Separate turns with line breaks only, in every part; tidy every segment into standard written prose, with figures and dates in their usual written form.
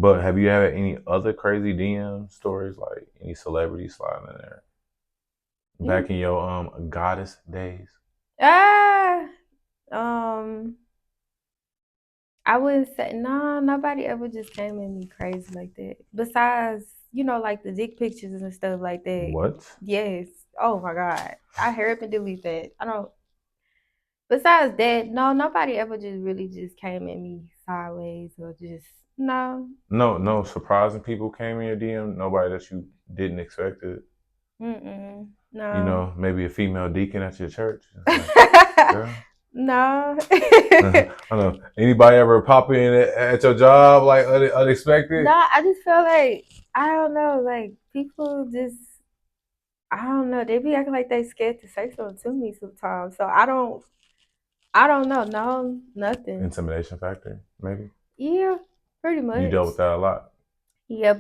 But have you had any other crazy DM stories, like any celebrities sliding in there back
You,
in your goddess days?
ah, um, I wouldn't say no. Nobody ever just came at me crazy like that. Besides, like the dick pictures and stuff like that.
What?
Yes. Oh my God. I hurry up and delete that. I don't. Besides that, no, nobody ever just really just came at me sideways or just no.
No, no surprising people came in your DM. Nobody that you didn't expect it.
Mm-mm.
You
No.
know, maybe a female deacon at your church. It's like, girl.
No.
I don't know. Anybody ever pop in at your job like unexpected?
No, I just feel like I don't know, like people just I don't know, they be acting like they scared to say something to me sometimes. So I don't know, no, nothing.
Intimidation factor, maybe.
Yeah, pretty
You
much.
dealt with that a lot.
Yeah,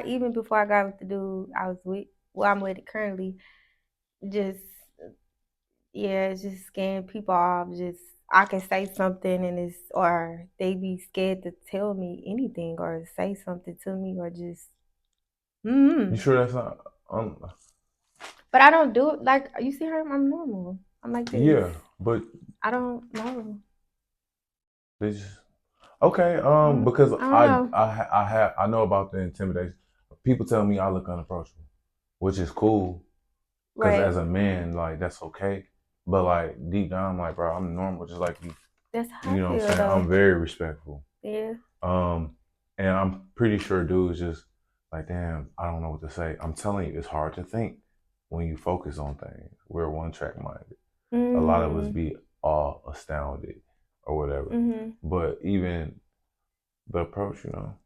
even before I got with the dude I was with, well, I'm with it currently, just yeah, it's just scaring people off. Just I can say something and or they be scared to tell me anything or say something to me or just
You
mm.
sure that's not?
But I don't do it like you see her. I'm normal. I'm like this.
Yeah, but
I don't know.
they just okay. Because
I don't know.
I know about the intimidation. People tell me I look unapproachable, which is cool. Because
Right.
as a man, like that's okay. But like deep down, I'm like, bro, I'm normal, just like you.
That's how
You
I
know what I'm
feel
saying? I'm
though.
very respectful.
Yeah.
Um, and I'm pretty sure dudes just like, damn, I don't know what to say. I'm telling you, it's hard to think when you focus on things. We're one track minded. A lot of us
Mm.
be all astounded or whatever.
Mhm.
But even the approach, you know.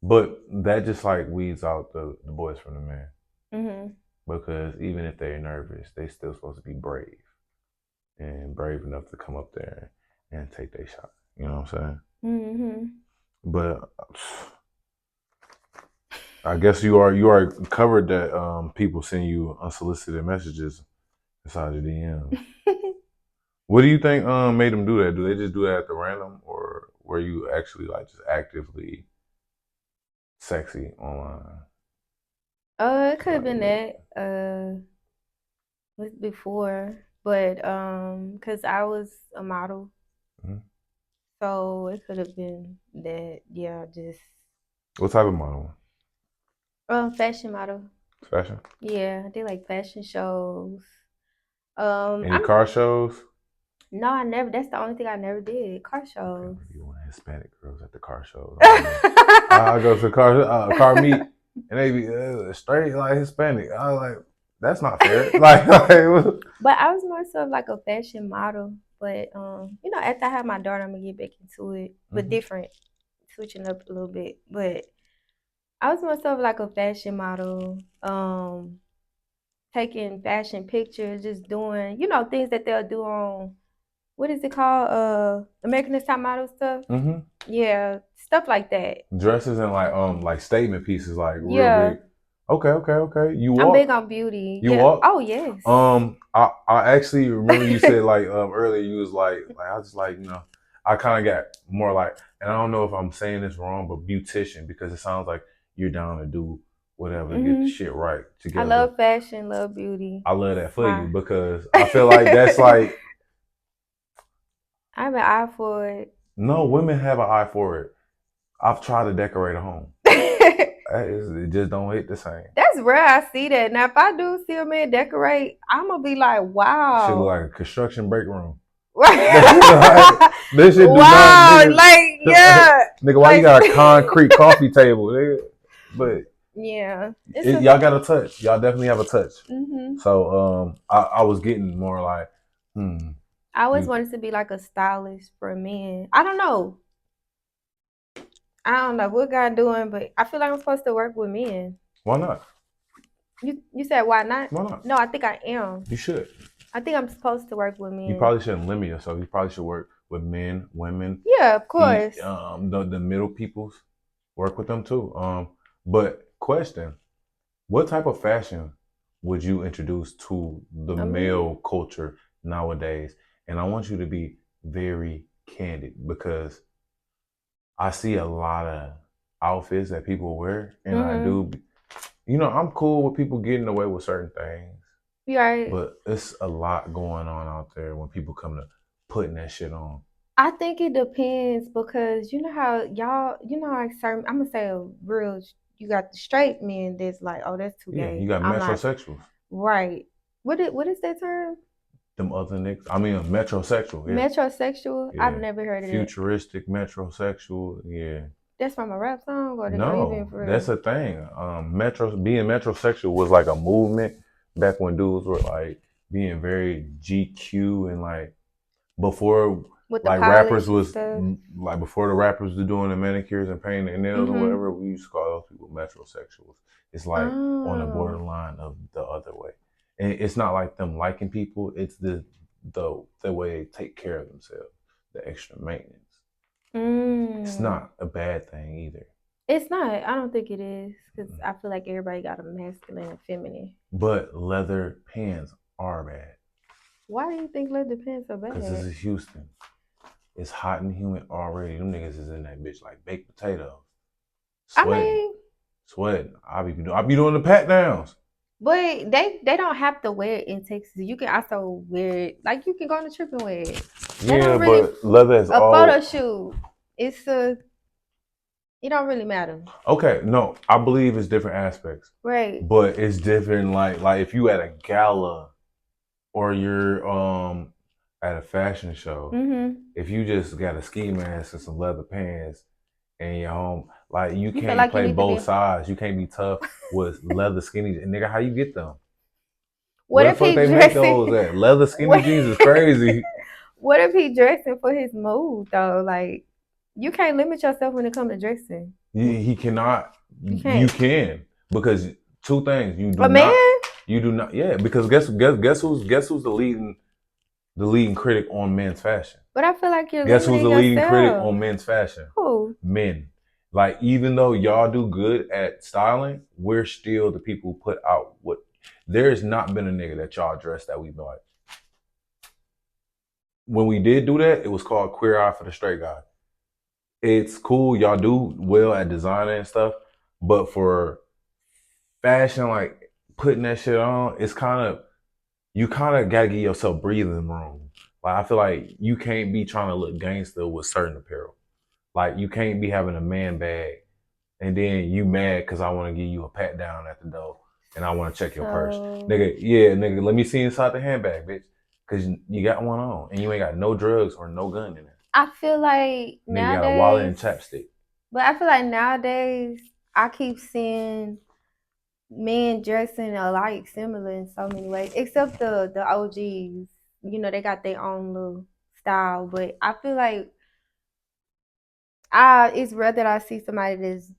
But that just like weeds out the boys from the men.
Mhm.
Because even if they're nervous, they still supposed to be brave and brave enough to come up there and take their shot. You know what I'm saying?
Mhm.
But I guess you are covered that people send you unsolicited messages inside your DM. What do you think made them do that? Do they just do that at the random, or were you actually like just actively sexy online?
It could have been
Like,
that. Before, but cause I was a model,
mhm.
so it could have been that. Yeah, just
What type of model?
fashion model.
Fashion?
Yeah, I did like fashion shows.
Any
I'm
car shows?
no, I never. That's the only thing I never did. Car
Okay,
shows.
maybe one Hispanic girls at the car shows. I don't know. I go to the car meet, and they be straight like Hispanic. I was like, that's not fair.
But I was more so of like a fashion model. But after I have my daughter, I'm gonna get back into it, but
Mhm.
different, switching up a little bit. But I was more so of like a fashion model. Taking fashion pictures, just doing, things that they'll do on what is it called? American Next Top Model stuff.
Mhm.
Yeah, stuff like that.
Dresses and like statement pieces, like real
Yeah,
big. Okay, okay, okay. You
I'm big
walk.
on beauty.
You
Yeah.
walk.
Oh yes.
I actually remember you said like earlier you was like I just like I kind of got more like, and I don't know if I'm saying this wrong, but beautician, because it sounds like you're down to do whatever to get the
Mhm.
shit right
I
together.
love fashion, love beauty.
I love that
It's
for you
my.
because I feel like that's like
I have an eye for it.
no women have an eye for it. I've tried to decorate a home. It just don't hit the same.
That's rare. I see that. Now, if I do see a man decorate, I'm gonna be like,
Shit look
wow.
like a construction break room. Like,
Wow,
this shit do not, nigga.
like yeah,
Nigga, why you
like
got a concrete coffee table, nigga? But
yeah. It's a
y'all got a touch. Y'all definitely have a touch.
hmm
So I was getting more like,
I always
you
wanted to be like a stylist for men. I don't know. I don't know what God doing, but I feel like I'm supposed to work with men.
why not?
You said why not?
Why not?
No, I think I am.
You should.
I think I'm supposed to work with
You
men.
probably shouldn't limit yourself. You probably should work with men, women,
Yeah, of course.
the middle peoples. Work with them too. But question: what type of fashion would you introduce to the
A man.
male culture nowadays? And I want you to be very candid because I see a lot of outfits that people wear, and I
Mm-hmm.
do. I'm cool with people getting away with certain things,
You right.
but it's a lot going on out there when people come to putting that shit on.
I think it depends because you know how y'all, you know, like certain, I'm gonna say a real, you got the straight men that's like, oh, that's too
Yeah, you
gay.
got
I'm like,
metrosexuals.
right. What is that term?
Them other niggas. I mean, a metrosexual. Yeah,
Metrosexual? I've
yeah.
never heard of that.
Futuristic metrosexual. Yeah.
That's from a rap song or even
No,
for
that's
real?
a thing. Being metrosexual was like a movement back when dudes were like being very GQ and like before
With the
like rappers
polish and
was
stuff.
like before the rappers were doing the manicures and painting their nails or
Mm-hmm.
whatever, we used to call those people metrosexuals. It's like on the
Oh.
borderline of the other way. And it's not like them liking people, it's the way they take care of themselves, the extra maintenance. It's
Mm.
not a bad thing either.
It's not. I don't think it is because I feel like everybody got a masculine and feminine.
But leather pants are bad.
Why do you think leather pants are
Because this
bad?
is Houston. It's hot and humid already. Them niggas is in that bitch like baked potatoes.
I
Sweating.
mean,
Sweating. I be doing the pat downs.
but they don't have to wear it in Texas. You can also wear it like you can go on a trip and wear it. They
Yeah,
don't really
but leather is
a photo
all
shoot. It's a it don't really matter.
okay. No, I believe it's different aspects,
Right.
but it's different. Like if you at a gala or you're at a fashion show,
Mm-hmm.
if you just got a ski mask and some leather pants and you're home, like you
You feel
can't
like you
play
need to
both
be.
sides. You can't be tough with leather skinny. And nigga, how you get them?
What
Where the
if
fuck
he
they make
dressing?
those at? Leather skinny
What,
jeans is crazy.
what if he dressing for his mood though? Like you can't limit yourself when it comes to dressing.
He cannot.
You
You
can't.
can because two things. You do
A man?
not. You do not. Yeah, because guess who's the leading critic on men's fashion?
But I feel like you're
Guess who's
limiting
the leading critic
yourself.
on men's fashion?
Who?
Men. Like even though y'all do good at styling, we're still the people who put out what. There's not been a nigga that y'all dressed that we've been like. When we did do that, it was called Queer Eye for the Straight Guy. It's cool, y'all do well at designing and stuff, but for fashion, like putting that shit on, it's kind of you kind of gotta give yourself breathing room. Like I feel like you can't be trying to look gangster with certain apparel. Like you can't be having a man bag and then you mad because I want to give you a pat down at the door and I want to check your purse,
So
nigga. Yeah, nigga, let me see inside the handbag, bitch, because you got one on and you ain't got no drugs or no gun in it.
I feel like
Nigga got a wallet and
nowadays,
chapstick.
but I feel like nowadays I keep seeing men dressing alike, similar in so many ways, except the OGs. You know, they got their own little style, but I feel like it's rare that I see somebody that's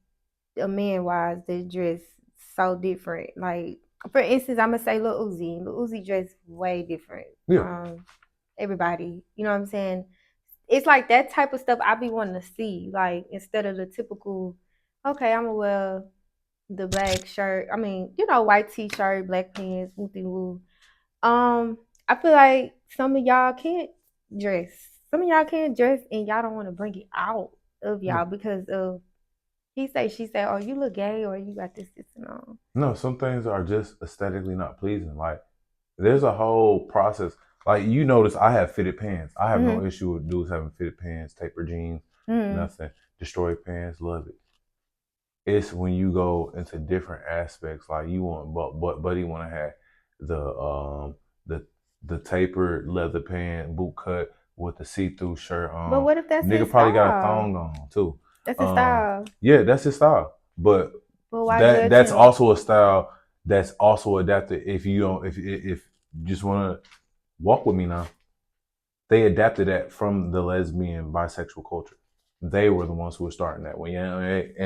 a man wise that dress so different. Like for instance, I'm gonna say Lil Uzi. Lil Uzi dress way different
Yeah.
from everybody. You know what I'm saying? It's like that type of stuff I be wanting to see. Like instead of the typical, okay, I'm gonna wear the black shirt. I mean, you know, white t-shirt, black pants, wooty woo. I feel like some of y'all can't dress. Some of y'all can't dress, and y'all don't want to bring it out of
Yeah.
y'all because of he say, she say, oh, you look gay or you got this and on.
No, some things are just aesthetically not pleasing. Like there's a whole process. Like you notice I have fitted pants. I have no
Mm-hmm.
issue with dudes having fitted pants, taper jeans,
Mm-hmm.
nothing. Destroyed pants, love it. It's when you go into different aspects. Like you want, but Buddy want to have the the tapered leather pant, boot cut with the see through shirt
But
on.
what if that's
Nigga
his
probably got a
style?
thong on too.
That's his style.
Yeah, that's his style. But
But why judge
that's
him?
also a style that's also adapted. If you don't, if you just want to walk with me now, they adapted that from the lesbian bisexual culture. They were the ones who were starting that. When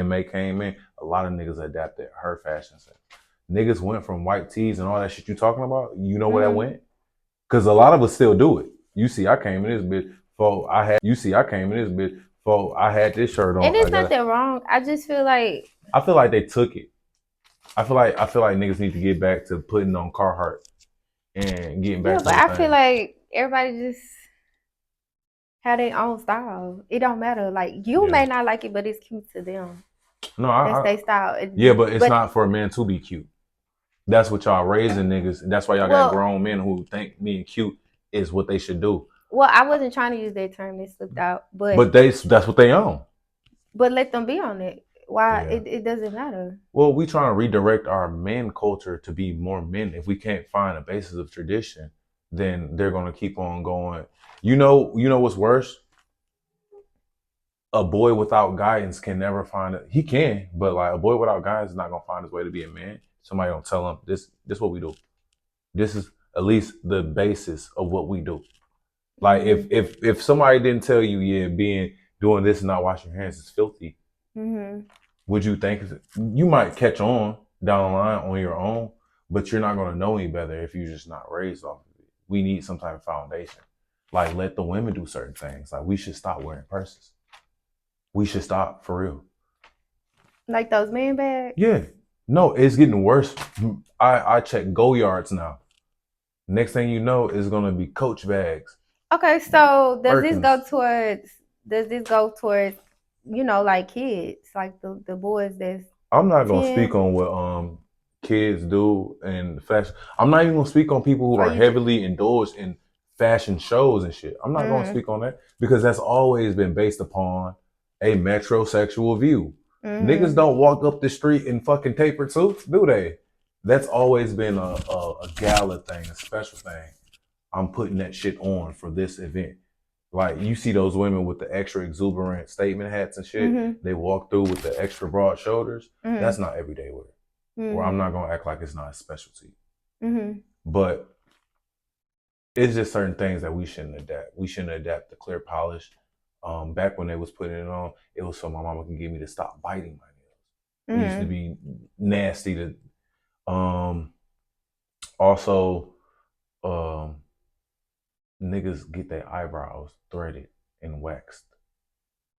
MA came in, a lot of niggas adapted her fashion sense. Niggas went from white tees and all that shit you talking about. You know where that
Mm-hmm.
went? Because a lot of us still do it. You see, I came in this bitch for I had. You see, I came in this bitch for I had this shirt
And
on.
there's nothing wrong. I just feel like
I feel like they took it. I feel like niggas need to get back to putting on Carhartt and getting
yeah,
back to
but
the
I feel
thing.
like everybody just have their own style. It don't matter. Like you
Yeah.
may not like it, but it's cute to them.
No,
That's their style.
yeah, but it's
But
not for a man to be cute. That's what y'all raising niggas. That's why y'all got
well,
grown men who think being cute is what they should do.
I wasn't trying to use that term. It slipped out.
But that's what they own.
But let them be on it. Why
Yeah.
it doesn't matter.
Well, we trying to redirect our men culture to be more men. If we can't find a basis of tradition, then they're gonna keep on going. You know what's worse? A boy without guidance can never find it. He can, but like a boy without guidance is not gonna find his way to be a man. Somebody gonna tell him this what we do. This is at least the basis of what we do. Like if somebody didn't tell you, yeah, doing this and not washing your hands is filthy, would you think you might catch on down the line on your own, but you're not gonna know any better if you're just not raised off of it. We need some type of foundation. Like let the women do certain things. Like we should stop wearing purses. We should stop for real.
Like those man bags?
Yeah. No, it's getting worse. I check Goyards now. Next thing you know, it's gonna be Coach bags.
Okay, so does
Birkins.
this go towards like kids, like the boys that's
I'm not gonna
10?
speak on what kids do in fashion. I'm not even gonna speak on people who are heavily indulged in fashion shows and shit. I'm not gonna speak on that because that's always been based upon a metrosexual view. Niggas don't walk up the street in fucking tapered suits, do they? That's always been a gala thing, a special thing. I'm putting that shit on for this event. Like you see those women with the extra exuberant statement hats and shit. They walk through with the extra broad shoulders. That's not everyday wear. Or I'm not gonna act like it's not a specialty. But it's just certain things that we shouldn't adapt. We shouldn't adapt the clear polish. Back when they was putting it on, it was so my mama can get me to stop biting my nails. It used to be nasty to also niggas get their eyebrows threaded and waxed.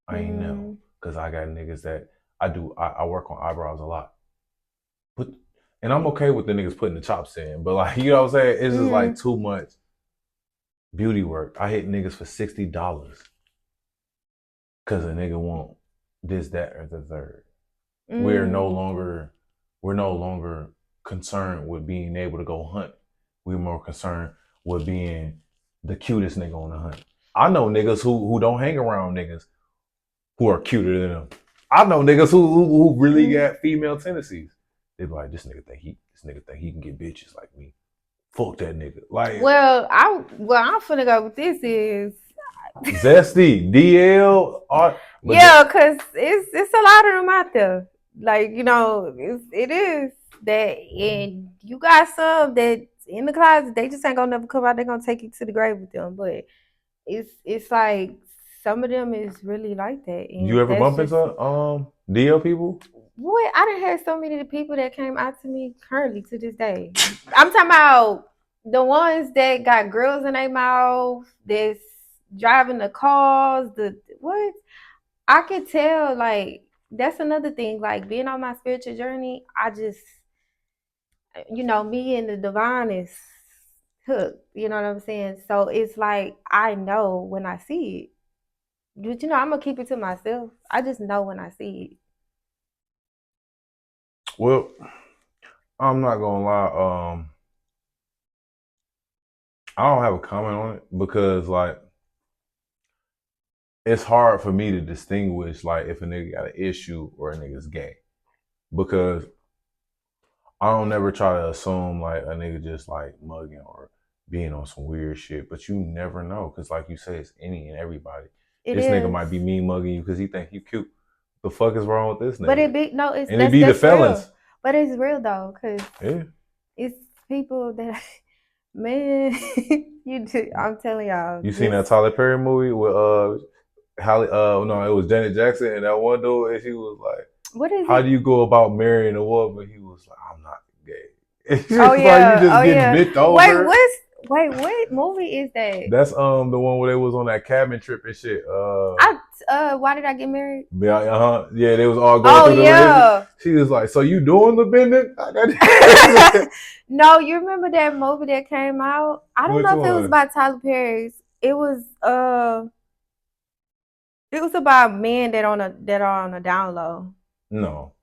I ain't know because I got niggas that I work on eyebrows a lot. And I'm okay with the niggas putting the chops in, but like you know what I'm saying? It's just like too much beauty work. I hit niggas for $60 because a nigga want this, that, or the third. We're no longer concerned with being able to go hunt. We're more concerned with being the cutest nigga on the hunt. I know niggas who don't hang around niggas who are cuter than them. I know niggas who really got female tendencies. They be like, this nigga think he can get bitches like me. Fuck that nigga. Like,
I'm finna go with this is
Zesty, DL,
yeah, cause it's a lot of them out there. Like it is that, and you got some that in the closet they just ain't gonna never come out. They're gonna take you to the grave with them. But it's like some of them is really like that. And
you ever bump into DL people?
Boy, I done had so many of the people that came out to me currently to this day. I'm talking about the ones that got grills in their mouth, that's driving the cars, what? I could tell, like, that's another thing. Like, being on my spiritual journey, I just, me and the divine is hooked. You know what I'm saying? So it's like, I know when I see it. But, I'm going to keep it to myself. I just know when I see it.
Well, I'm not gonna lie. I don't have a comment on it because like it's hard for me to distinguish like if a nigga got an issue or a nigga's gay because I don't never try to assume like a nigga just like mugging or being on some weird shit, but you never know because like you say, it's any and everybody. This nigga might be mean mugging you because he think you cute. The fuck is wrong with this nigga?
But it be the felons. Real. But it's real though, cause it's people that man, I'm telling y'all.
You seen that Tyler Perry movie with Halle? No, it was Janet Jackson and that one dude, and she was like, "What is how do you go about marrying a woman?" He was like, "I'm not gay." It's just like you just getting bent over.
Wait, what movie is that?
That's the one where they was on that cabin trip and shit.
Why did I get married?
Yeah, yeah, they was all going through the list. She was like, "So you doing the bending?"
No, you remember that movie that came out? I don't know if it was by Tyler Perry. It was about men that are on a down low.
No.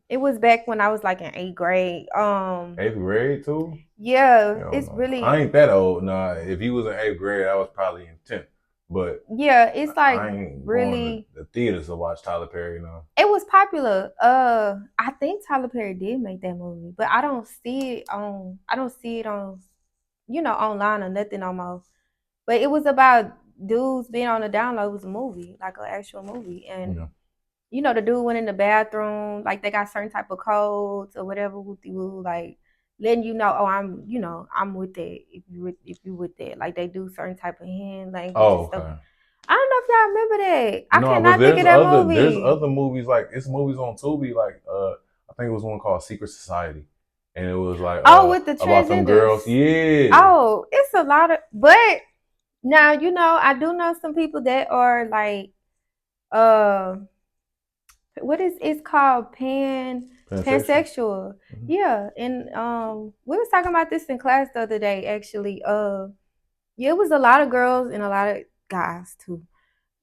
It was back when I was like in 8th grade.
8th grade too?
Yeah,
Hell
it's
no. I
really
ain't that old. Nah, if you was in 8th grade, I was probably in 10th. But
yeah, it's like
I ain't going to
really
the theaters to watch Tyler Perry now.
it was popular. I think Tyler Perry did make that movie, but I don't see it on online or nothing no more. But it was about dudes being on the download. It was a movie, like an actual movie. And
Yeah.
the dude went in the bathroom, like they got certain type of codes or whatever, whoopty woo, like letting you know, oh, I'm with that. If you with that, like they do certain type of hand language and
Oh,
stuff.
okay.
I don't know if y'all remember that. I
No, but
cannot think of that
there's
movie.
other movies like it's movies on Tubi like I think it was one called Secret Society, and it was like
Oh, with the
about them
transgenders.
girls. Yeah.
Oh, it's a lot of, but now I do know some people that are like, uh, what is it's called
Pansexual.
pansexual.
Mhm.
Yeah, and we was talking about this in class the other day. Actually, yeah, it was a lot of girls and a lot of guys too.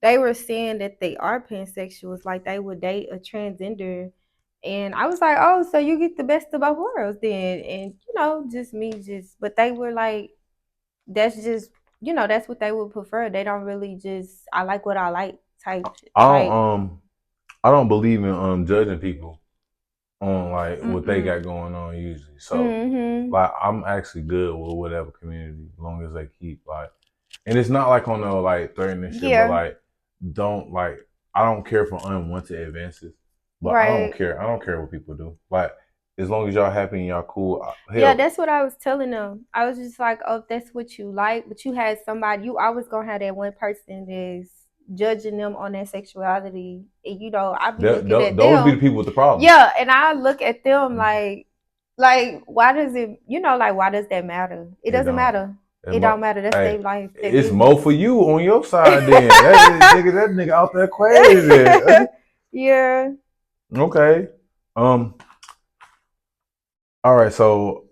They were saying that they are pansexuals, like they would date a transgender. And I was like, oh, so you get the best of both worlds then. And, just me, but they were like, that's just, that's what they would prefer. They don't really just, I like what I like
I don't
type.
I don't believe in judging people on like what they
Mm-mm.
got going on usually. So
Mm-hmm.
like I'm actually good with whatever community as long as they keep like, and it's not like on no like threatening shit, but
Yeah,
like don't like I don't care for unwanted advances, but
right.
I don't care what people do. Like as long as y'all happy and y'all cool,
Yeah,
hell,
that's what I was telling them. I was just like, oh, if that's what you like, but you had somebody, you always gonna have that one person that's judging them on their sexuality. And I be looking at
those be the
them.
people with the problem.
Yeah, and I look at them
Mhm.
like why does it, like why does that matter? It
It
doesn't
don't.
matter.
It
It don't
mo-
matter. That's their
hey,
life, their
it's
business.
more for you on your side then. That nigga out there crazy.
Yeah.
Okay. Um. All right. So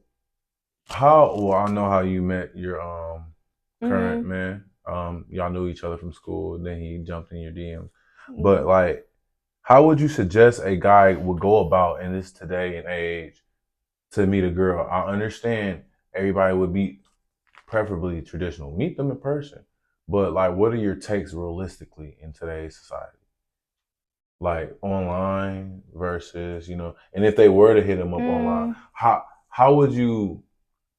how? Well, I know how you met your current
Mhm.
man. Y'all knew each other from school. Then he jumped in your DMs. But
Yeah.
like, how would you suggest a guy would go about in this today and age to meet a girl? I understand everybody would be preferably traditional. Meet them in person. But like, what are your takes realistically in today's society? Like online versus, and if they were to hit him up online,
Mm,
how would you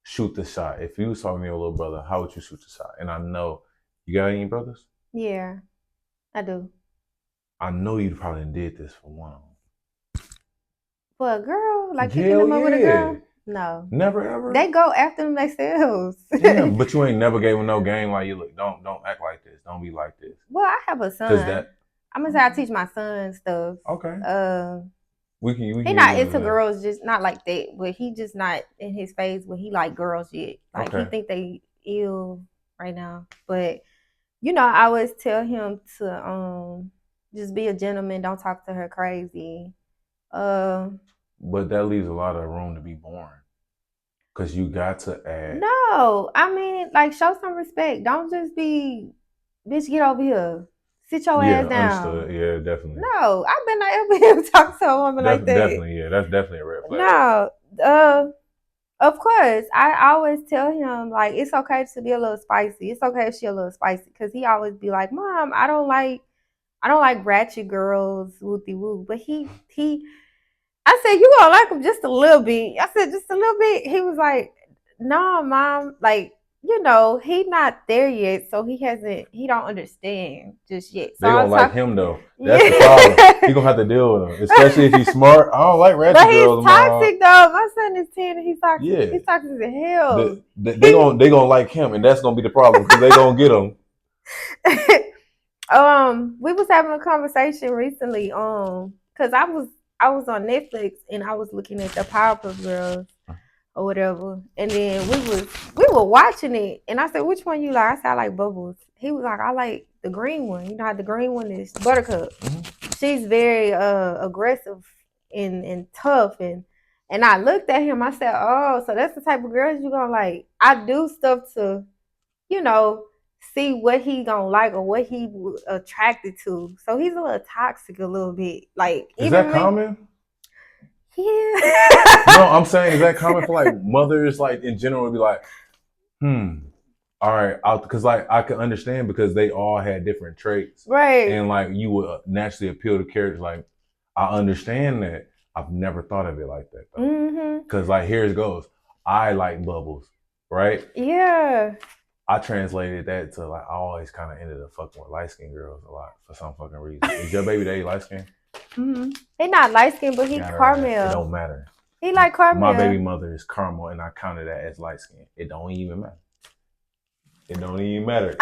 shoot the shot? If you was talking to your little brother, how would you shoot the shot? And I know you got any brothers?
yeah, I do.
I know you probably did this for one of
For a girl, like
them.
picking
Hell
them up with a
yeah.
girl? No.
Never ever?
They go after them themselves.
Damn, but you ain't never gave him no game like you look, don't act like this. Don't be like this.
Well, I have a
Cause
son.
that
I'm gonna say I teach my son stuff.
okay.
Uh,
We
he
can get
not
into
into
that.
girls, just not like that. But he just not in his phase where he like girls yet. Like he
Okay.
think they ill right now. But I always tell him to just be a gentleman. Don't talk to her crazy. Uh,
But that leaves a lot of room to be born. Cause you got to add.
no, I mean like show some respect. Don't just be, bitch. Get over here. Sit your
Yeah,
ass
understood.
down.
Yeah, definitely.
No, I've been not ever to talk to a woman like that.
Definitely, yeah. That's definitely a red flag.
No, uh, of course. I always tell him like it's okay to be a little spicy. It's okay if she a little spicy because he always be like, Mom, I don't like ratchet girls, wooty woo. But I said you gonna like him just a little bit. I said just a little bit. He was like, No, Mom, like he not there yet, so he don't understand just yet. So
They
I
gonna
was
like
talking,
him though. That's the problem. He
yeah.
gonna have to deal with him, especially if he's smart. I don't like
But
ratchet
he's
girls, mom.
toxic though. My son is 10 and he's toxic.
Yeah,
He's toxic as hell. He
they gonna like him, and that's gonna be the problem because they gonna get him.
we was having a conversation recently, because I was on Netflix and I was looking at the Powerpuff Girls or whatever. And then we were watching it and I said, which one you like? I said I like Bubbles. He was like, I like the green one. You know how the green one is Buttercup.
Mhm.
She's very aggressive and tough and I looked at him, I said, oh, so that's the type of girls you gonna like. I do stuff to, you know, see what he gonna like or what he attracted to. So he's a little toxic, a little bit. Like
Is
even
that
me,
common?
yeah.
No, I'm saying is that common for like mothers, like in general, would be like, all right, because like I can understand because they all had different traits,
Right.
and like you would naturally appeal to characters. Like I understand that. I've never thought of it like that though, because like here it goes. I like bubbles, right?
Yeah.
I translated that to like I always kind of ended up fucking with light skinned girls a lot for some fucking reason. Is your baby daddy light skinned?
He not light skinned, but he caramel.
It don't matter.
He like caramel.
My baby mother is caramel, and I counted that as light skinned. It don't even matter. It don't even matter.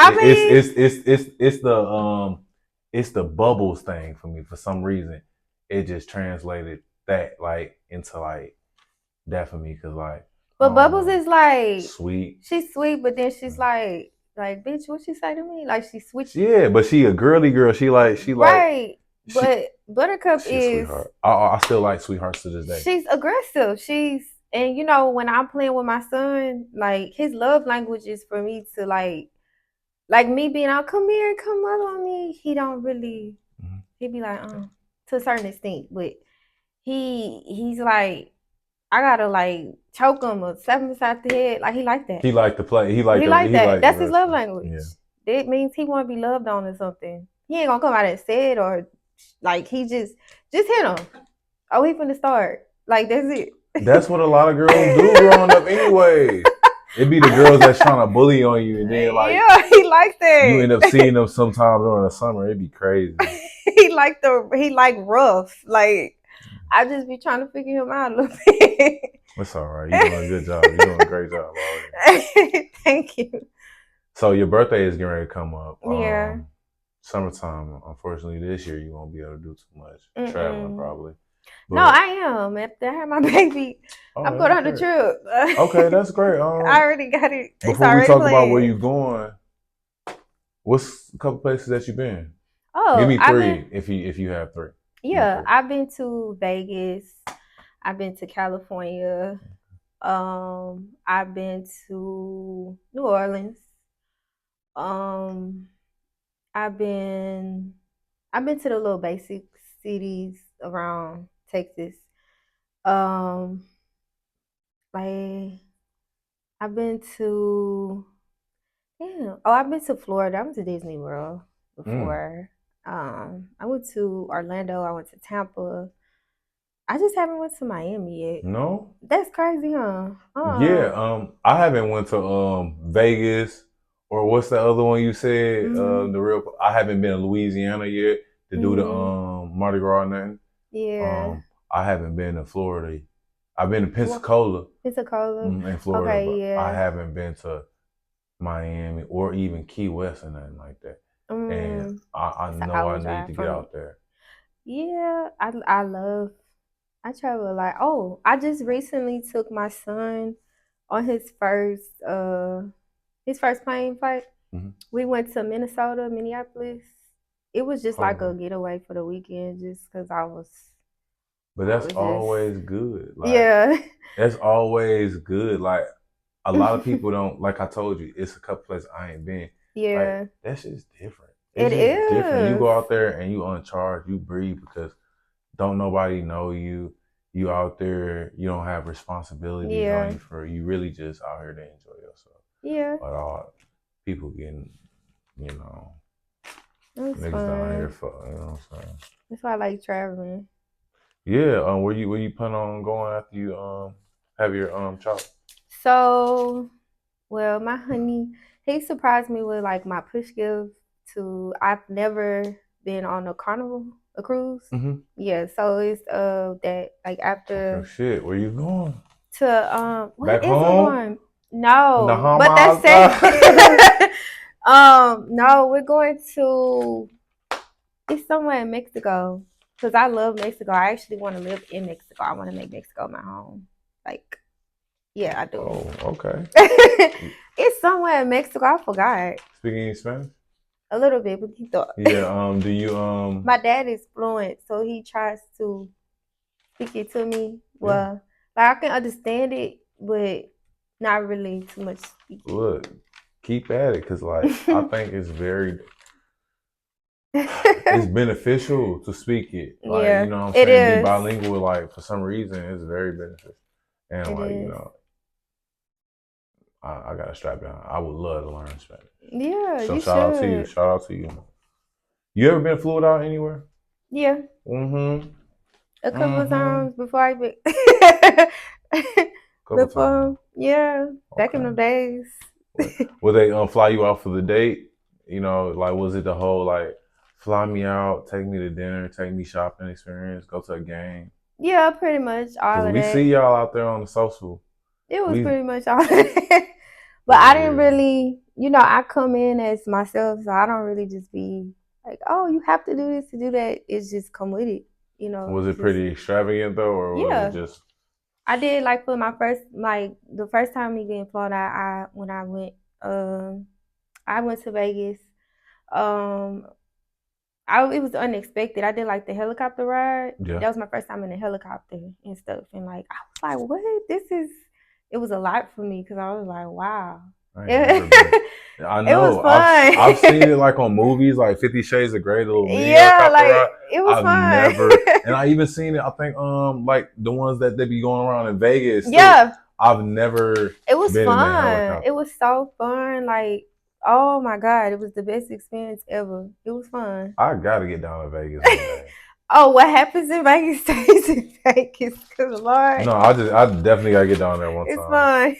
It's the bubbles thing for me. For some reason, it just translated that like into like that for me because like.
But Bubbles is like
sweet.
She's sweet, but then she's like bitch, what she say to me? Like she switched.
Yeah, but she a girly girl. She
right. But Buttercup
is a sweetheart. I still like sweethearts to this day.
She's aggressive. And you know when I'm playing with my son, like his love language is for me to like me being out, come here, come love on me. He don't really. He'd be like, to a certain extent, but he's like, I gotta like choke him or slap him beside the head. Like he like that.
He like to play. He like
that. That's his love language. Yeah. It means he want to be loved on or something. He ain't gonna come out and say it or like he just hit him. Oh, he finna start. Like that's it.
That's what a lot of girls do growing up anyway. It be the girls that's trying to bully on you, and then like
he like that.
You end up seeing them sometime during the summer. It'd be crazy.
he like rough. Like I just be trying to figure him out a little bit.
That's all right. You're doing a good job. You're doing a great job already.
Thank you.
So your birthday is getting ready to come up.
Yeah.
Summertime. Unfortunately, this year you won't be able to do too much traveling, probably.
But, no, I am. After I have my baby, I'm going on the trip.
Okay, that's great.
I already got it.
Before we talk about where you're going, what's a couple places that you've been?
Oh,
give me three if you have three.
Yeah, I've been to Vegas. I've been to California. I've been to New Orleans. I've been to the little basic cities around Texas. Like I've been to I've been to Florida. I went to Disney World before. I went to Orlando. I went to Tampa. I just haven't went to Miami yet.
No?
That's crazy, huh?
Yeah, I haven't went to Vegas or what's the other one you said? I haven't been to Louisiana yet to do the Mardi Gras or nothing.
Yeah.
I haven't been to Florida. I've been to Pensacola.
In
Florida. Okay, but yeah. I haven't been to Miami or even Key West or nothing like that. And I know I need to get out there.
Yeah, I travel a lot. Oh, I just recently took my son on his first plane flight. We went to Minneapolis. It was just like a getaway for the weekend, just because I was.
But that's always good. Like,
yeah,
that's always good. Like a lot of people don't. Like I told you, it's a couple places I ain't been.
Yeah,
like, that's just different.
It is
different. You go out there and you uncharged. You breathe because don't nobody know you. You out there. You don't have responsibilities on you you really just out here to enjoy yourself.
Yeah.
But people getting, niggas
fun.
down here for, you know what I'm saying?
That's why I like traveling.
Yeah. Where you plan on going after you have your child?
So, well, my honey, he surprised me with like my push gift to. I've never been on a cruise. Yeah, so it's that like after.
Oh shit, where you going?
To
back home?
No, but that's it. No, we're going to. It's somewhere in Mexico because I love Mexico. I actually want to live in Mexico. I want to make Mexico my home. Like, yeah, I do.
Oh, okay.
It's somewhere in Mexico. I forgot.
Speaking Spanish?
A little bit, but he thought.
Yeah. Do you
My dad is fluent, so he tries to speak it to me. Well, like I can understand it, but not really too much speaking.
Look, keep at it, because like I think it's it's beneficial to speak it. Like, you
Yeah,
know what I'm
it
saying? Be
is.
bilingual, like for some reason it's very beneficial. And
It
like,
is.
I gotta strap down. I would love to learn Spanish.
Yeah,
So
you
shout out to you.
should.
Shout out to you. You ever been flued out anywhere?
Yeah,
Mm-hmm.
a couple of
Mm-hmm.
times before I be
Couple times.
before, yeah, back in
Okay.
the days.
Would they fly you out for the date? You know, like was it the whole like fly me out, take me to dinner, take me shopping experience, go to a game?
Yeah, pretty much all
Cause
of
we see
that.
y'all out there on the social.
It was
We
pretty much all of that. But
for
I didn't
real.
really, I come in as myself, so I don't really just be like, oh, you have to do this to do that. It's just come with it,
Was it
just
pretty extravagant though, or was it
yeah.
just
I did like for my first like the first time me getting flown out, I went to Vegas. Um it was unexpected. I did like the helicopter ride.
yeah?
That was my first time in a helicopter and stuff. And like I was like, what? It was a lot for me because I was like, wow.
I ain't never been.
It
I
was
know. I've seen
fun.
it like on movies, like 50 Shades of Grey, the little mini
Yeah,
helicopter ride.
like it was
I've
fun.
never, and I even seen it. I think like the ones that they be going around in Vegas too.
Yeah,
I've never
it was
been in a
fun. It
helicopter.
was so fun. Like, oh my God, it was the best experience ever. It was fun.
I gotta get down to Vegas one day.
Oh, what happens in Vegas stays in Vegas. Cause Lord,
No, I definitely gotta get down there one
it's
time.
fun.